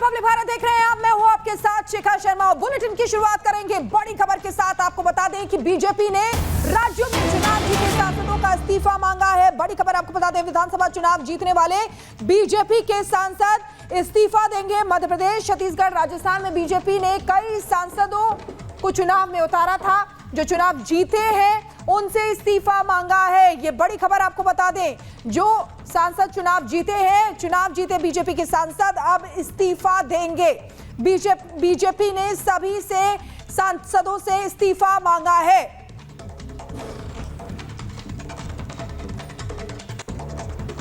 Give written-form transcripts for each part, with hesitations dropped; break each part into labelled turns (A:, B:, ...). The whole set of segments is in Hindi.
A: लवली भारत देख रहे हैं आप। मैं हूं आपके साथ शिखा शर्मा और बुलेटिन की शुरुआत करेंगे बड़ी खबर के साथ। आपको बता दें कि बीजेपी ने राज्यों में चुनाव जीते सांसदों का इस्तीफा मांगा है। बड़ी खबर आपको बता दें, विधानसभा चुनाव जीतने वाले बीजेपी के सांसद इस्तीफा देंगे। मध्य प्रदेश, छत्तीसगढ़, राजस्थान में बीजेपी ने कई सांसदों को चुनाव में उतारा था। जो चुनाव जीते हैं उनसे इस्तीफा मांगा है। ये बड़ी खबर आपको बता दें, जो सांसद चुनाव जीते हैं, चुनाव जीते बीजेपी के सांसद अब इस्तीफा देंगे। बीजेपी ने सभी से सांसदों से इस्तीफा मांगा है।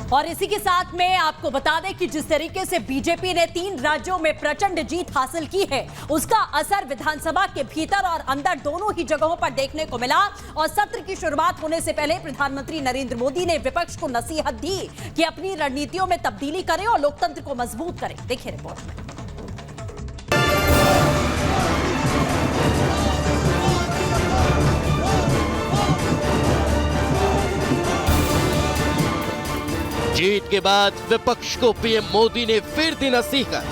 B: और इसी के साथ में आपको बता दें कि जिस तरीके से बीजेपी ने 3 राज्यों में प्रचंड जीत हासिल की है, उसका असर विधानसभा के भीतर और अंदर दोनों ही जगहों पर देखने को मिला। और सत्र की शुरुआत होने से पहले प्रधानमंत्री नरेंद्र मोदी ने विपक्ष को नसीहत दी कि अपनी रणनीतियों में तब्दीली करें और लोकतंत्र को मजबूत करें। देखिए रिपोर्ट में।
C: जीत के बाद विपक्ष को पीएम मोदी ने फिर दी नसीहत।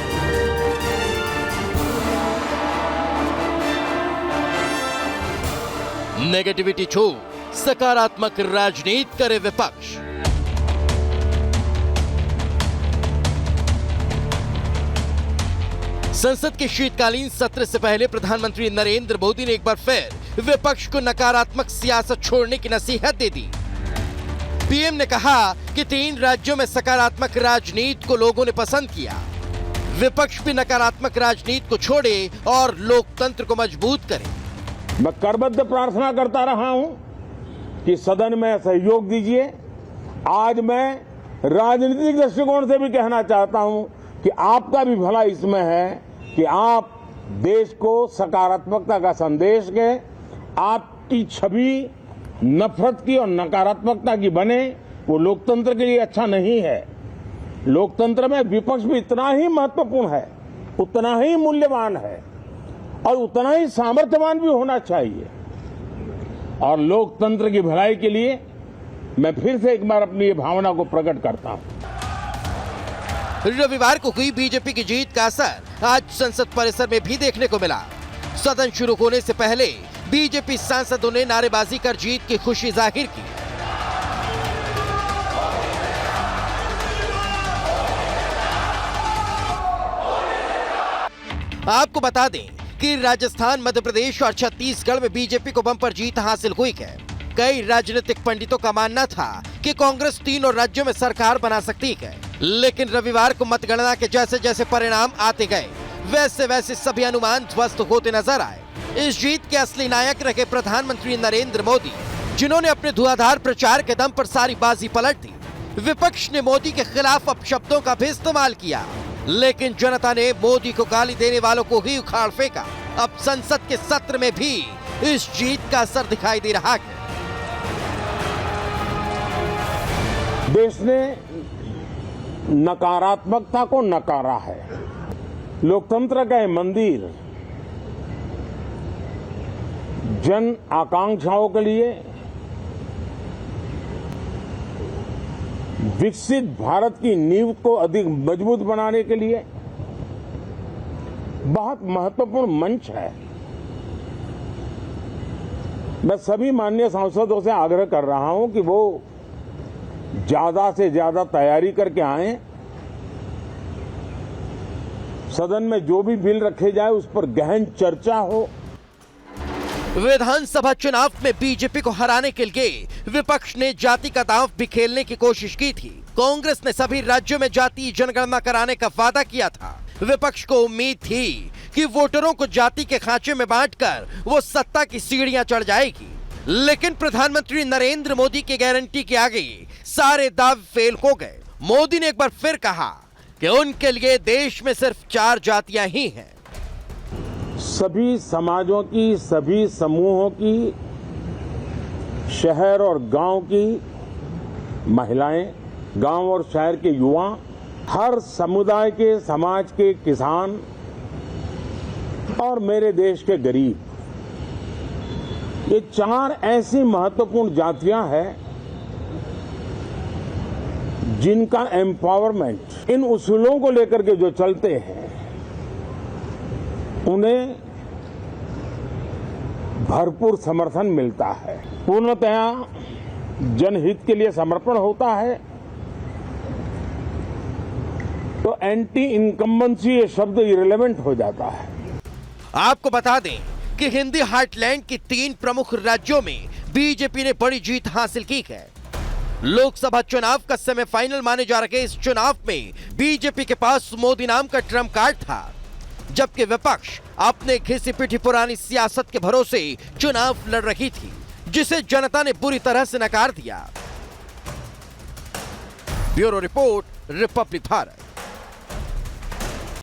C: नेगेटिविटी छोड़ सकारात्मक राजनीति करे विपक्ष। संसद के शीतकालीन सत्र से पहले प्रधानमंत्री नरेंद्र मोदी ने एक बार फिर विपक्ष को नकारात्मक सियासत छोड़ने की नसीहत दे दी। पीएम ने कहा कि 3 राज्यों में सकारात्मक राजनीति को लोगों ने पसंद किया। विपक्ष भी नकारात्मक राजनीति को छोड़े और लोकतंत्र को मजबूत करे।
D: मैं करबद्ध प्रार्थना करता रहा हूं कि सदन में सहयोग दीजिए। आज मैं राजनीतिक दृष्टिकोण से भी कहना चाहता हूं कि आपका भी भला इसमें है कि आप देश को सकारात्मकता का संदेश दें। आपकी छवि नफरत की और नकारात्मकता की बने, वो लोकतंत्र के लिए अच्छा नहीं है। लोकतंत्र में विपक्ष भी इतना ही महत्वपूर्ण है, उतना ही मूल्यवान है और उतना ही सामर्थ्यवान भी होना चाहिए। और लोकतंत्र की भलाई के लिए मैं फिर से एक बार अपनी ये भावना को प्रकट करता हूं।
C: रविवार को हुई बीजेपी की जीत का असर आज संसद परिसर में भी देखने को मिला। सदन शुरू होने से पहले बीजेपी सांसदों ने नारेबाजी कर जीत की खुशी जाहिर की। आपको बता दें कि राजस्थान, मध्य प्रदेश और छत्तीसगढ़ में बीजेपी को बम्पर जीत हासिल हुई है। कई राजनीतिक पंडितों का मानना था कि कांग्रेस 3 राज्यों में सरकार बना सकती है, लेकिन रविवार को मतगणना के जैसे जैसे परिणाम आते गए, वैसे वैसे सभी अनुमान ध्वस्त होते नजर आए। इस जीत के असली नायक रहे प्रधानमंत्री नरेंद्र मोदी, जिन्होंने अपने धुआंधार प्रचार के दम पर सारी बाजी पलट दी। विपक्ष ने मोदी के खिलाफ अपशब्दों का भी इस्तेमाल किया, लेकिन जनता ने मोदी को गाली देने वालों को ही उखाड़ फेंका। अब संसद के सत्र में भी इस जीत का असर दिखाई दे रहा है।
D: देश ने नकारात्मकता को नकारा है। लोकतंत्र का ये मंदिर जन आकांक्षाओं के लिए, विकसित भारत की नींव को अधिक मजबूत बनाने के लिए बहुत महत्वपूर्ण मंच है। मैं सभी माननीय सांसदों से आग्रह कर रहा हूं कि वो ज्यादा से ज्यादा तैयारी करके आएं। सदन में जो भी बिल रखे जाए उस पर गहन चर्चा हो।
C: विधानसभा चुनाव में बीजेपी को हराने के लिए विपक्ष ने जाति का दांव भी खेलने की कोशिश की थी। कांग्रेस ने सभी राज्यों में जातीय जनगणना कराने का वादा किया था। विपक्ष को उम्मीद थी कि वोटरों को जाति के खांचे में बांटकर वो सत्ता की सीढ़ियां चढ़ जाएगी, लेकिन प्रधानमंत्री नरेंद्र मोदी की गारंटी के आगे सारे दाव फेल हो गए। मोदी ने एक बार फिर कहा कि उनके लिए देश में सिर्फ 4 जातियां ही हैं।
D: सभी समाजों की, सभी समूहों की, शहर और गांव की महिलाएं, गांव और शहर के युवा, हर समुदाय के, समाज के किसान और मेरे देश के गरीब, ये 4 ऐसी महत्वपूर्ण जातियां हैं जिनका एम्पावरमेंट, इन उसूलों को लेकर के जो चलते हैं, उन्हें भरपूर समर्थन मिलता है। पूर्णतया जनहित के लिए समर्पण होता है तो एंटी इनकम्बेंसी ये शब्द इरेलेवेंट हो जाता है।
C: आपको बता दें कि हिंदी हार्टलैंड की 3 प्रमुख राज्यों में बीजेपी ने बड़ी जीत हासिल की है। लोकसभा चुनाव का सेमीफाइनल माने जा रहे इस चुनाव में बीजेपी के पास मोदी नाम का ट्रम्प कार्ड था, जबकि विपक्ष अपने घिसी पिटी पुरानी सियासत के भरोसे चुनाव लड़ रही थी, जिसे जनता ने बुरी तरह से नकार दिया। Bureau report, Republic Bharat.